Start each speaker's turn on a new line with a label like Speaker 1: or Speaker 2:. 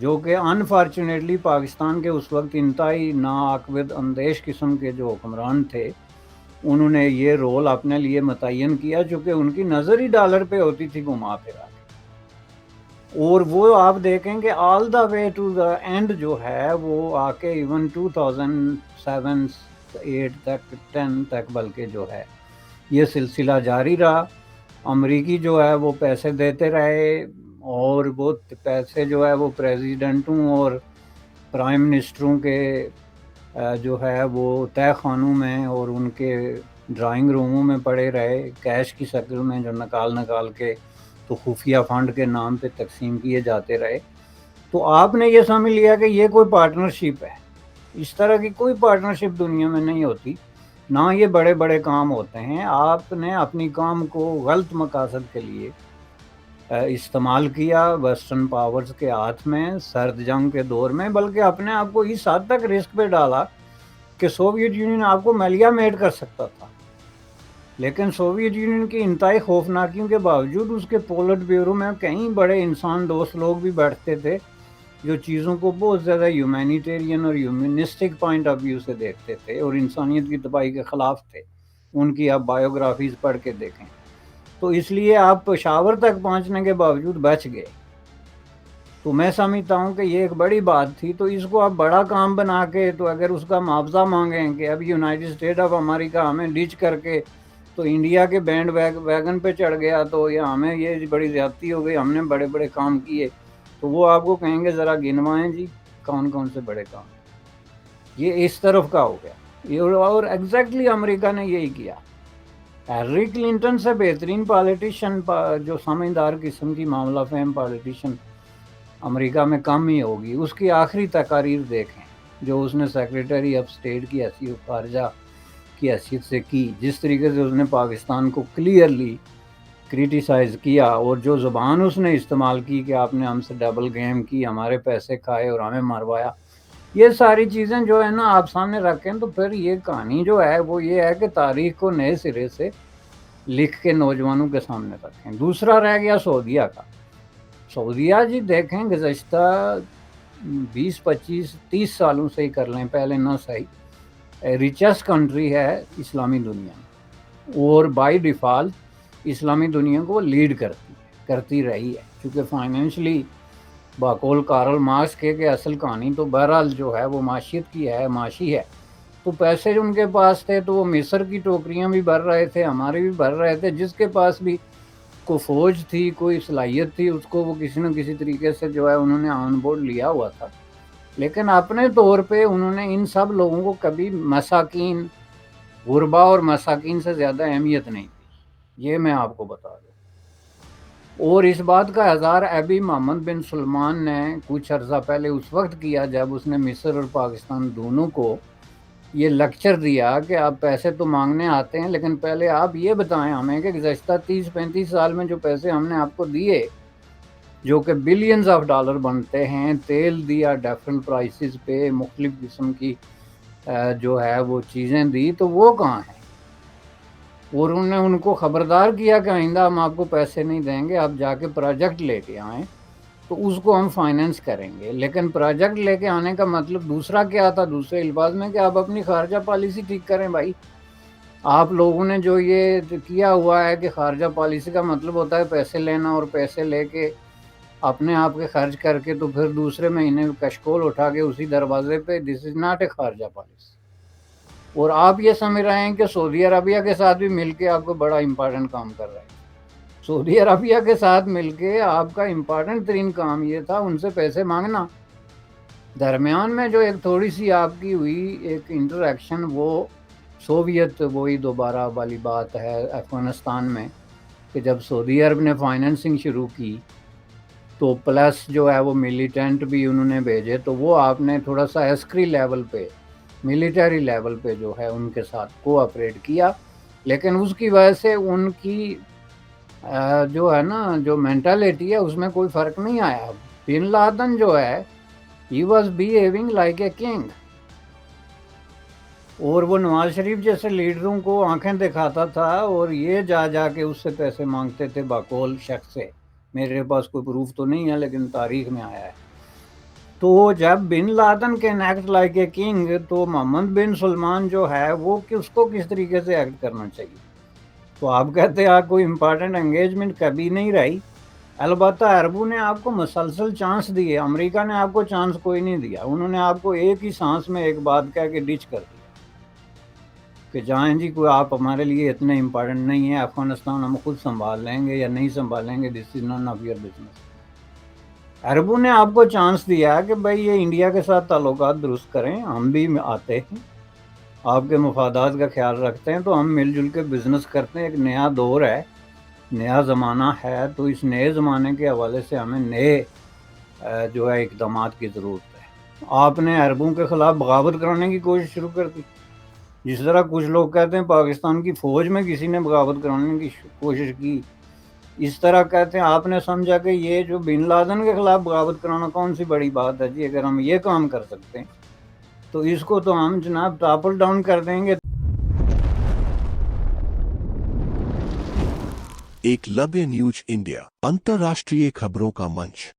Speaker 1: جو کہ انفارچونیٹلی پاکستان کے اس وقت انتہائی ناعقبت اندیش قسم کے جو حکمران تھے انہوں نے یہ رول اپنے لیے متعین کیا، چونکہ ان کی نظر ہی ڈالر پہ ہوتی تھی گھما پھرا کے، اور وہ آپ دیکھیں کہ آل دا وے ٹو دا اینڈ جو ہے وہ آ کے ایون 2007 8 تک 10 تک بلکہ جو ہے یہ سلسلہ جاری رہا۔ امریکی جو ہے وہ پیسے دیتے رہے، اور وہ پیسے جو ہے وہ پریزیڈنٹوں اور پرائم منسٹروں کے جو ہے وہ تہہ خانوں میں اور ان کے ڈرائنگ روموں میں پڑے رہے، کیش کی شکل میں جو نکال کے تو خفیہ فنڈ کے نام پہ تقسیم کیے جاتے رہے۔ تو آپ نے یہ سمجھ لیا کہ یہ کوئی پارٹنرشپ ہے، اس طرح کی کوئی پارٹنرشپ دنیا میں نہیں ہوتی، نہ یہ بڑے بڑے کام ہوتے ہیں۔ آپ نے اپنی کام کو غلط مقاصد کے لیے استعمال کیا ویسٹرن پاورز کے ہاتھ میں سرد جنگ کے دور میں، بلکہ اپنے آپ کو اس حد تک رسک پہ ڈالا کہ سوویت یونین آپ کو میلیا میٹ کر سکتا تھا، لیکن سوویت یونین کی انتہائی خوفناکیوں کے باوجود اس کے پولٹ بیورو میں کئی بڑے انسان دوست لوگ بھی بیٹھتے تھے جو چیزوں کو بہت زیادہ ہیومینیٹیرین اور ہیومنسٹک پوائنٹ آف ویو سے دیکھتے تھے اور انسانیت کی تباہی کے خلاف تھے۔ ان کی آپ بایوگرافیز پڑھ کے دیکھیں، تو اس لیے آپ پشاور تک پہنچنے کے باوجود بچ گئے۔ تو میں سمجھتا ہوں کہ یہ ایک بڑی بات تھی، تو اس کو آپ بڑا کام بنا کے تو اگر اس کا معاوضہ مانگیں کہ اب یونائٹڈ اسٹیٹ آف امریکہ ہمیں ڈچ کر کے تو انڈیا کے بینڈ ویگن پہ چڑھ گیا تو یہ ہمیں یہ بڑی زیادتی ہو گئی، ہم نے بڑے بڑے کام کیے، تو وہ آپ کو کہیں گے ذرا گنوائیں جی کون کون سے بڑے کام۔ یہ اس طرف کا ہو گیا، اور ایگزیکٹلی امریکہ نے یہی کیا۔ ہیلری کلنٹن سے بہترین پالیٹیشین جو سمجھدار قسم کی معاملہ فہم پالیٹیشین امریکہ میں کم ہی ہوگی۔ اس کی آخری تقاریر دیکھیں جو اس نے سیکریٹری آف اسٹیٹ کی حیثیت خارجہ کی حیثیت سے کی، جس طریقے سے اس نے پاکستان کو کلیئرلی کریٹیسائز کیا، اور جو زبان اس نے استعمال کی کہ آپ نے ہم سے ڈبل گیم کی، ہمارے پیسے کھائے اور ہمیں مروایا، یہ ساری چیزیں جو ہے نا آپ سامنے رکھیں تو پھر یہ کہانی جو ہے وہ یہ ہے کہ تاریخ کو نئے سرے سے لکھ کے نوجوانوں کے سامنے رکھیں۔ دوسرا رہ گیا سعودیہ کا۔ سعودیہ جی دیکھیں گزشتہ 20-25-30 سالوں سے ہی کر لیں، پہلے نہ صحیح، ریچسٹ کنٹری ہے اسلامی دنیا میں، اور بائی ڈیفالٹ اسلامی دنیا کو لیڈ کرتی رہی ہے، چونکہ فائنینشلی باقول کارل مارکس کے اصل کہانی تو بہرحال جو ہے وہ معیشت کی ہے، معاشی ہے، تو پیسے ان کے پاس تھے تو وہ مصر کی ٹوکریاں بھی بھر رہے تھے، ہمارے بھی بھر رہے تھے، جس کے پاس بھی کوئی فوج تھی، کوئی صلاحیت تھی، اس کو وہ کسی نہ کسی طریقے سے جو ہے انہوں نے آن بورڈ لیا ہوا تھا۔ لیکن اپنے طور پہ انہوں نے ان سب لوگوں کو کبھی مساکین، غربا اور مساکین سے زیادہ اہمیت نہیں دی، یہ میں آپ کو بتا دوں۔ اور اس بات کا اظہار ابھی محمد بن سلمان نے کچھ عرصہ پہلے اس وقت کیا جب اس نے مصر اور پاکستان دونوں کو یہ لیکچر دیا کہ آپ پیسے تو مانگنے آتے ہیں، لیکن پہلے آپ یہ بتائیں ہمیں کہ گزشتہ 30-35 سال میں جو پیسے ہم نے آپ کو دیے جو کہ بلینز آف ڈالر بنتے ہیں، تیل دیا ڈیفرنٹ پرائسز پہ، مختلف قسم کی جو ہے وہ چیزیں دی، تو وہ کہاں ہیں؟ اور انہوں نے ان کو خبردار کیا کہ آئندہ ہم آپ کو پیسے نہیں دیں گے، آپ جا کے پروجیکٹ لے کے آئیں تو اس کو ہم فائنینس کریں گے۔ لیکن پروجیکٹ لے کے آنے کا مطلب دوسرا کیا تھا، دوسرے الفاظ میں کہ آپ اپنی خارجہ پالیسی ٹھیک کریں بھائی۔ آپ لوگوں نے جو یہ کیا ہوا ہے کہ خارجہ پالیسی کا مطلب ہوتا ہے پیسے لینا، اور پیسے لے کے اپنے آپ کے خرچ کر کے تو پھر دوسرے مہینے کشکول اٹھا کے اسی دروازے پہ، دس از ناٹ اے خارجہ پالیسی۔ اور آپ یہ سمجھ رہے ہیں کہ سعودی عربیہ کے ساتھ بھی مل کے آپ کو بڑا امپورٹنٹ کام کر رہے ہیں۔ سعودی عربیہ کے ساتھ مل کے آپ کا امپورٹنٹ ترین کام یہ تھا ان سے پیسے مانگنا۔ درمیان میں جو ایک تھوڑی سی آپ کی ہوئی ایک انٹریکشن، وہ سوویت وہی دوبارہ والی بات ہے افغانستان میں، کہ جب سعودی عرب نے فائنینسنگ شروع کی تو پلس جو ہے وہ ملیٹنٹ بھی انہوں نے بھیجے، تو وہ آپ نے تھوڑا سا عسکری لیول پہ، ملیٹری لیول پہ جو ہے ان کے ساتھ کوآپریٹ کیا، لیکن اس کی وجہ سے ان کی جو ہے نا جو مینٹالٹی ہے اس میں کوئی فرق نہیں آیا۔ بن لادن جو ہے he was behaving like a king، اور وہ نواز شریف جیسے لیڈروں کو آنکھیں دکھاتا تھا اور یہ جا کے اس سے پیسے مانگتے تھے باقول شخص سے۔ میرے پاس کوئی پروف تو نہیں ہے لیکن تاریخ میں آیا ہے۔ تو جب bin Laden can act like a king تو محمد بن سلمان جو ہے وہ اس کو کس طریقے سے ایکٹ کرنا چاہیے؟ تو آپ کہتے ہیں آپ کو امپارٹنٹ انگیجمنٹ کبھی نہیں رہی. البتہ عربوں نے آپ کو مسلسل چانس دیے، امریکہ نے آپ کو چانس کوئی نہیں دیا. انہوں نے آپ کو ایک ہی سانس میں ایک بات کہہ کے ڈچ کر دیا کہ جائیں جی کوئی آپ ہمارے لیے اتنے امپارٹنٹ نہیں ہیں، افغانستان ہم خود سنبھال لیں گے یا نہیں سنبھالیں گے، دس از نان آف یور بزنس. عربوں نے آپ کو چانس دیا کہ بھائی یہ انڈیا کے ساتھ تعلقات درست کریں، ہم بھی آتے ہیں، آپ کے مفادات کا خیال رکھتے ہیں، تو ہم مل جل کے بزنس کرتے ہیں. ایک نیا دور ہے، نیا زمانہ ہے، تو اس نئے زمانے کے حوالے سے ہمیں نئے جو ہے اقدامات کی ضرورت ہے. آپ نے عربوں کے خلاف بغاوت کرانے کی کوشش شروع کر دی. جس طرح کچھ لوگ کہتے ہیں پاکستان کی فوج میں کسی نے بغاوت کرانے کی کوشش کی، اس طرح کہتے ہیں آپ نے سمجھا کہ یہ جو بن لادن کے خلاف بغاوت کرانا کون سی بڑی بات ہے جی، اگر ہم یہ کام کر سکتے ہیں تو اس کو تو ہم جناب ٹاپل ڈاؤن کر دیں گے.
Speaker 2: ایک لبِ نیوز انڈیا، انترراشٹریہ خبروں کا منچ.